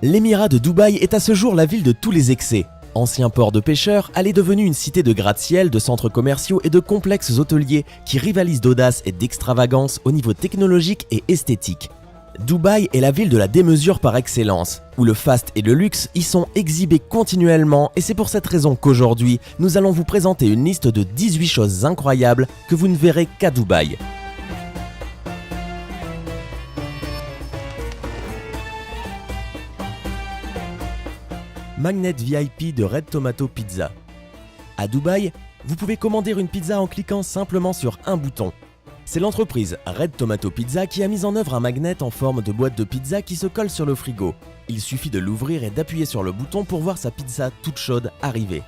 L'émirat de Dubaï est à ce jour la ville de tous les excès. Ancien port de pêcheurs, elle est devenue une cité de gratte-ciel, de centres commerciaux et de complexes hôteliers qui rivalisent d'audace et d'extravagance au niveau technologique et esthétique. Dubaï est la ville de la démesure par excellence, où le faste et le luxe y sont exhibés continuellement et c'est pour cette raison qu'aujourd'hui, nous allons vous présenter une liste de 18 choses incroyables que vous ne verrez qu'à Dubaï. Magnet VIP de Red Tomato Pizza. À Dubaï, vous pouvez commander une pizza en cliquant simplement sur un bouton. C'est l'entreprise Red Tomato Pizza qui a mis en œuvre un magnet en forme de boîte de pizza qui se colle sur le frigo. Il suffit de l'ouvrir et d'appuyer sur le bouton pour voir sa pizza toute chaude arriver.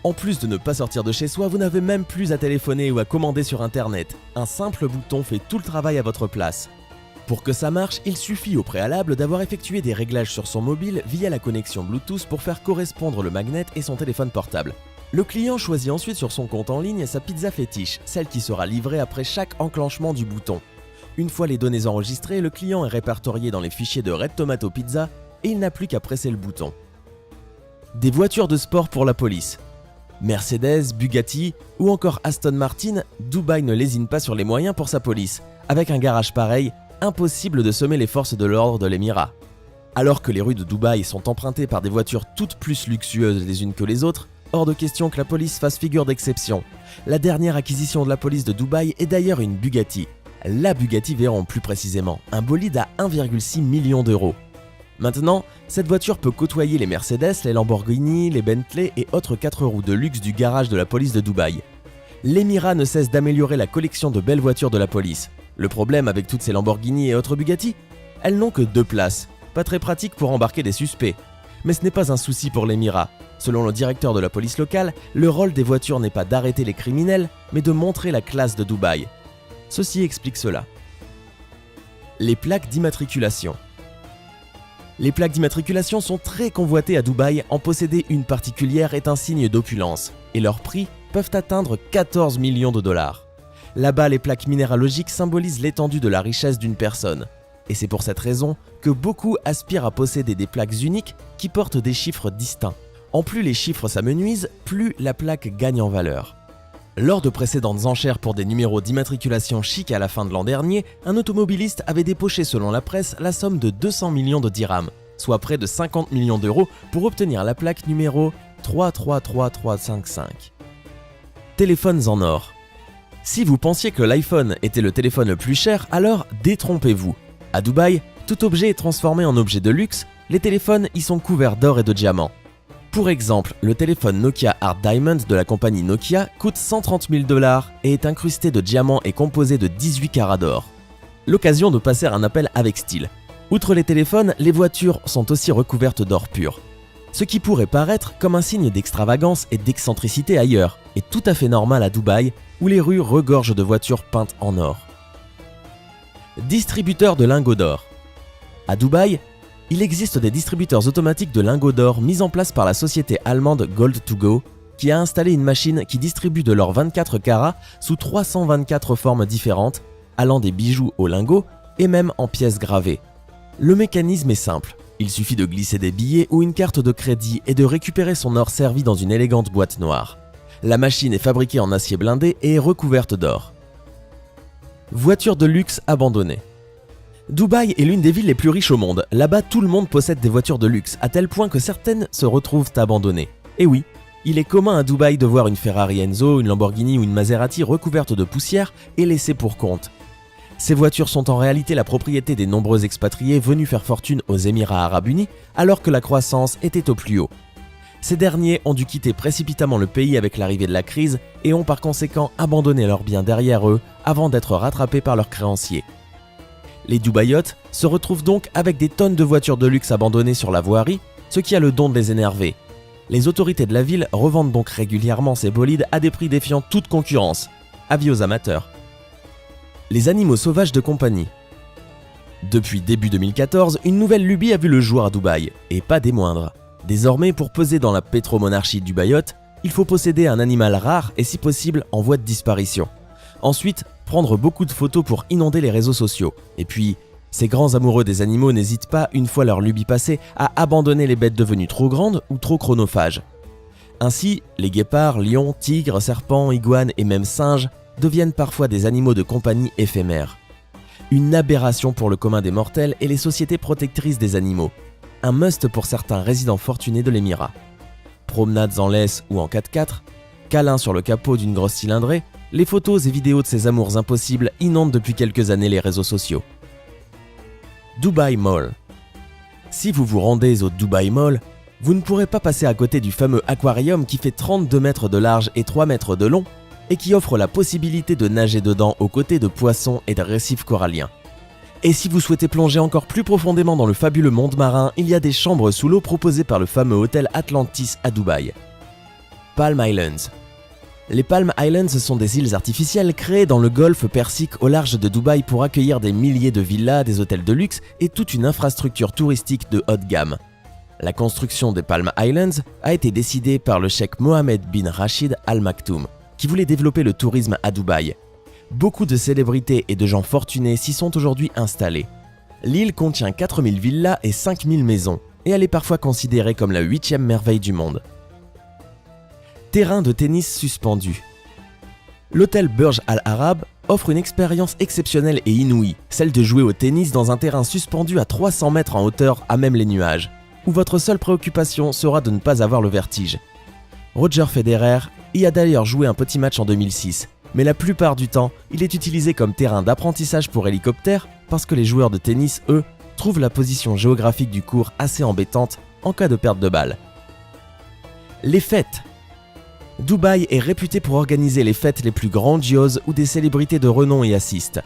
En plus de ne pas sortir de chez soi, vous n'avez même plus à téléphoner ou à commander sur internet. Un simple bouton fait tout le travail à votre place. Pour que ça marche, il suffit au préalable d'avoir effectué des réglages sur son mobile via la connexion Bluetooth pour faire correspondre le magnet et son téléphone portable. Le client choisit ensuite sur son compte en ligne sa pizza fétiche, celle qui sera livrée après chaque enclenchement du bouton. Une fois les données enregistrées, le client est répertorié dans les fichiers de Red Tomato Pizza et il n'a plus qu'à presser le bouton. Des voitures de sport pour la police. Mercedes, Bugatti ou encore Aston Martin, Dubaï ne lésine pas sur les moyens pour sa police. Avec un garage pareil, impossible de semer les forces de l'ordre de l'émirat. Alors que les rues de Dubaï sont empruntées par des voitures toutes plus luxueuses les unes que les autres, hors de question que la police fasse figure d'exception. La dernière acquisition de la police de Dubaï est d'ailleurs une Bugatti. La Bugatti Veyron plus précisément, un bolide à 1,6 million d'euros. Maintenant, cette voiture peut côtoyer les Mercedes, les Lamborghini, les Bentley et autres 4 roues de luxe du garage de la police de Dubaï. L'émirat ne cesse d'améliorer la collection de belles voitures de la police. Le problème avec toutes ces Lamborghini et autres Bugatti, elles n'ont que 2 places, pas très pratique pour embarquer des suspects. Mais ce n'est pas un souci pour l'émirat. Selon le directeur de la police locale, le rôle des voitures n'est pas d'arrêter les criminels, mais de montrer la classe de Dubaï. Ceci explique cela. Les plaques d'immatriculation. Les plaques d'immatriculation sont très convoitées à Dubaï, en posséder une particulière est un signe d'opulence, et leurs prix peuvent atteindre 14 millions de dollars. Là-bas, les plaques minéralogiques symbolisent l'étendue de la richesse d'une personne. Et c'est pour cette raison que beaucoup aspirent à posséder des plaques uniques qui portent des chiffres distincts. En plus les chiffres s'amenuisent, plus la plaque gagne en valeur. Lors de précédentes enchères pour des numéros d'immatriculation chic à la fin de l'an dernier, un automobiliste avait dépoché selon la presse la somme de 200 millions de dirhams, soit près de 50 millions d'euros pour obtenir la plaque numéro 333355. Téléphones en or. Si vous pensiez que l'iPhone était le téléphone le plus cher, alors détrompez-vous. À Dubaï, tout objet est transformé en objet de luxe, les téléphones y sont couverts d'or et de diamants. Pour exemple, le téléphone Nokia Art Diamond de la compagnie Nokia coûte 130 000 $ et est incrusté de diamants et composé de 18 carats d'or. L'occasion de passer un appel avec style. Outre les téléphones, les voitures sont aussi recouvertes d'or pur. Ce qui pourrait paraître comme un signe d'extravagance et d'excentricité ailleurs, est tout à fait normal à Dubaï, où les rues regorgent de voitures peintes en or. Distributeurs de lingots d'or. À Dubaï, il existe des distributeurs automatiques de lingots d'or mis en place par la société allemande Gold2Go, qui a installé une machine qui distribue de l'or 24 carats sous 324 formes différentes, allant des bijoux aux lingots et même en pièces gravées. Le mécanisme est simple. Il suffit de glisser des billets ou une carte de crédit et de récupérer son or servi dans une élégante boîte noire. La machine est fabriquée en acier blindé et est recouverte d'or. Voitures de luxe abandonnées. Dubaï est l'une des villes les plus riches au monde. Là-bas, tout le monde possède des voitures de luxe, à tel point que certaines se retrouvent abandonnées. Et oui, il est commun à Dubaï de voir une Ferrari Enzo, une Lamborghini ou une Maserati recouverte de poussière et laissée pour compte. Ces voitures sont en réalité la propriété des nombreux expatriés venus faire fortune aux Émirats Arabes Unis alors que la croissance était au plus haut. Ces derniers ont dû quitter précipitamment le pays avec l'arrivée de la crise et ont par conséquent abandonné leurs biens derrière eux avant d'être rattrapés par leurs créanciers. Les Dubaïotes se retrouvent donc avec des tonnes de voitures de luxe abandonnées sur la voirie, ce qui a le don de les énerver. Les autorités de la ville revendent donc régulièrement ces bolides à des prix défiant toute concurrence. Avis aux amateurs. Les animaux sauvages de compagnie. Depuis début 2014, une nouvelle lubie a vu le jour à Dubaï, et pas des moindres. Désormais, pour peser dans la pétromonarchie dubaïote, il faut posséder un animal rare et si possible en voie de disparition. Ensuite, prendre beaucoup de photos pour inonder les réseaux sociaux. Et puis, Ces grands amoureux des animaux n'hésitent pas, une fois leur lubie passée, à abandonner les bêtes devenues trop grandes ou trop chronophages. Ainsi, les guépards, lions, tigres, serpents, iguanes et même singes deviennent parfois des animaux de compagnie éphémères. Une aberration pour le commun des mortels et les sociétés protectrices des animaux. Un must pour certains résidents fortunés de l'Émirat. Promenades en laisse ou en 4x4, câlins sur le capot d'une grosse cylindrée, les photos et vidéos de ces amours impossibles inondent depuis quelques années les réseaux sociaux. Dubai Mall. Si vous vous rendez au Dubai Mall, vous ne pourrez pas passer à côté du fameux aquarium qui fait 32 mètres de large et 3 mètres de long et qui offre la possibilité de nager dedans aux côtés de poissons et de récifs coralliens. Et si vous souhaitez plonger encore plus profondément dans le fabuleux monde marin, il y a des chambres sous l'eau proposées par le fameux hôtel Atlantis à Dubaï. Palm Islands. Les Palm Islands sont des îles artificielles créées dans le golfe Persique au large de Dubaï pour accueillir des milliers de villas, des hôtels de luxe et toute une infrastructure touristique de haute gamme. La construction des Palm Islands a été décidée par le cheikh Mohammed bin Rachid Al Maktoum, qui voulait développer le tourisme à Dubaï. Beaucoup de célébrités et de gens fortunés s'y sont aujourd'hui installés. L'île contient 4000 villas et 5000 maisons, et elle est parfois considérée comme la 8e merveille du monde. Terrain de tennis suspendu. L'hôtel Burj Al Arab offre une expérience exceptionnelle et inouïe, celle de jouer au tennis dans un terrain suspendu à 300 mètres en hauteur à même les nuages, où votre seule préoccupation sera de ne pas avoir le vertige. Roger Federer y a d'ailleurs joué un petit match en 2006, mais la plupart du temps, il est utilisé comme terrain d'apprentissage pour hélicoptères parce que les joueurs de tennis, eux, trouvent la position géographique du court assez embêtante en cas de perte de balle. Les fêtes. Dubaï est réputé pour organiser les fêtes les plus grandioses où des célébrités de renom y assistent.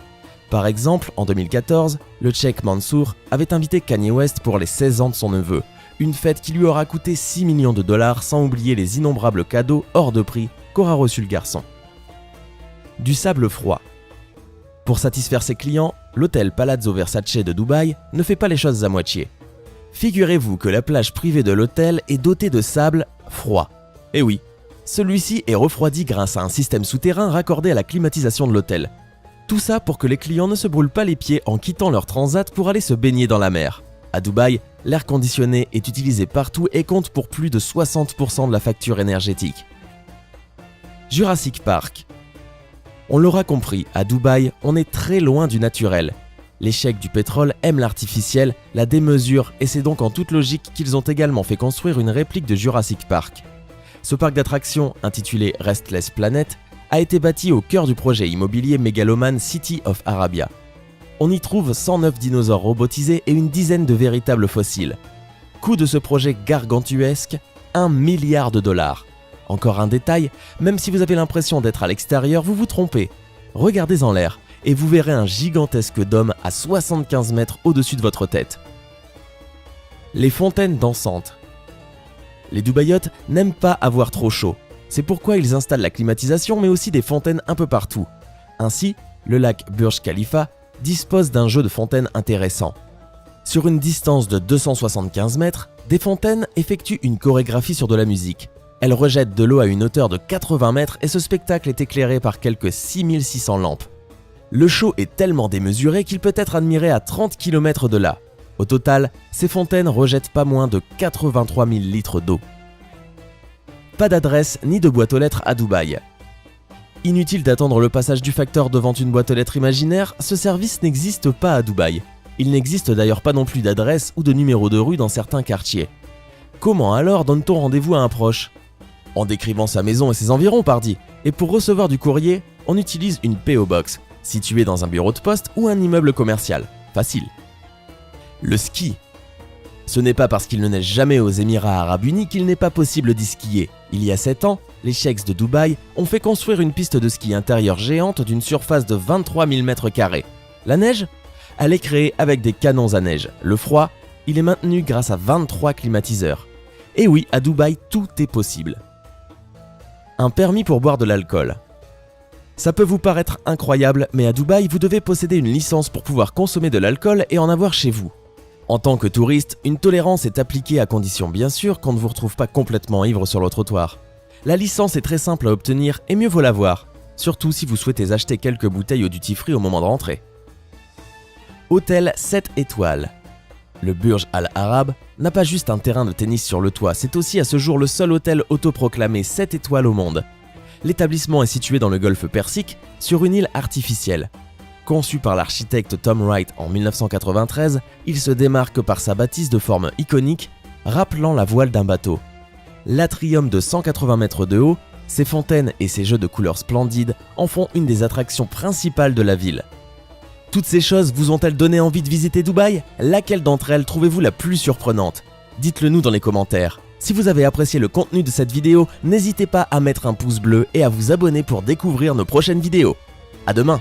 Par exemple, en 2014, le cheikh Mansour avait invité Kanye West pour les 16 ans de son neveu, une fête qui lui aura coûté 6 millions de dollars sans oublier les innombrables cadeaux hors de prix qu'aura reçu le garçon. Du sable froid. Pour satisfaire ses clients, l'hôtel Palazzo Versace de Dubaï ne fait pas les choses à moitié. Figurez-vous que la plage privée de l'hôtel est dotée de sable froid. Et oui, celui-ci est refroidi grâce à un système souterrain raccordé à la climatisation de l'hôtel. Tout ça pour que les clients ne se brûlent pas les pieds en quittant leur transat pour aller se baigner dans la mer. À Dubaï, l'air conditionné est utilisé partout et compte pour plus de 60% de la facture énergétique. Jurassic Park. On l'aura compris, à Dubaï, on est très loin du naturel. Les cheikhs du pétrole aiment l'artificiel, la démesure, et c'est donc en toute logique qu'ils ont également fait construire une réplique de Jurassic Park. Ce parc d'attractions, intitulé Restless Planet, a été bâti au cœur du projet immobilier mégalomane City of Arabia. On y trouve 109 dinosaures robotisés et une dizaine de véritables fossiles. Coût de ce projet gargantuesque, 1 milliard de dollars. Encore un détail, même si vous avez l'impression d'être à l'extérieur, vous vous trompez. Regardez en l'air et vous verrez un gigantesque dôme à 75 mètres au-dessus de votre tête. Les fontaines dansantes. Les Dubaïotes n'aiment pas avoir trop chaud. C'est pourquoi ils installent la climatisation mais aussi des fontaines un peu partout. Ainsi, le lac Burj Khalifa dispose d'un jeu de fontaines intéressant. Sur une distance de 275 mètres, des fontaines effectuent une chorégraphie sur de la musique. Elles rejettent de l'eau à une hauteur de 80 mètres et ce spectacle est éclairé par quelques 6600 lampes. Le show est tellement démesuré qu'il peut être admiré à 30 km de là. Au total, ces fontaines rejettent pas moins de 83 000 litres d'eau. Pas d'adresse ni de boîte aux lettres à Dubaï. Inutile d'attendre le passage du facteur devant une boîte aux lettres imaginaire, ce service n'existe pas à Dubaï. Il n'existe d'ailleurs pas non plus d'adresse ou de numéro de rue dans certains quartiers. Comment alors donne-t-on rendez-vous à un proche ? En décrivant sa maison et ses environs, pardi. Et pour recevoir du courrier, on utilise une PO Box, située dans un bureau de poste ou un immeuble commercial. Facile. Le ski. Ce n'est pas parce qu'il ne neige jamais aux Émirats Arabes Unis qu'il n'est pas possible d'y skier. Il y a 7 ans, les cheikhs de Dubaï ont fait construire une piste de ski intérieure géante d'une surface de 23 000 m². La neige ? Elle est créée avec des canons à neige. Le froid, il est maintenu grâce à 23 climatiseurs. Et oui, à Dubaï, tout est possible. Un permis pour boire de l'alcool. Ça peut vous paraître incroyable, mais à Dubaï, vous devez posséder une licence pour pouvoir consommer de l'alcool et en avoir chez vous. En tant que touriste, une tolérance est appliquée à condition bien sûr qu'on ne vous retrouve pas complètement ivre sur le trottoir. La licence est très simple à obtenir et mieux vaut l'avoir, surtout si vous souhaitez acheter quelques bouteilles au duty free au moment de rentrer. Hôtel 7 étoiles. Le Burj Al Arab n'a pas juste un terrain de tennis sur le toit, c'est aussi à ce jour le seul hôtel autoproclamé 7 étoiles au monde. L'établissement est situé dans le golfe Persique, sur une île artificielle. Conçu par l'architecte Tom Wright en 1993, il se démarque par sa bâtisse de forme iconique, rappelant la voile d'un bateau. L'atrium de 180 mètres de haut, ses fontaines et ses jeux de couleurs splendides en font une des attractions principales de la ville. Toutes ces choses vous ont-elles donné envie de visiter Dubaï? Laquelle d'entre elles trouvez-vous la plus surprenante? Dites-le nous dans les commentaires. Si vous avez apprécié le contenu de cette vidéo, n'hésitez pas à mettre un pouce bleu et à vous abonner pour découvrir nos prochaines vidéos. À demain!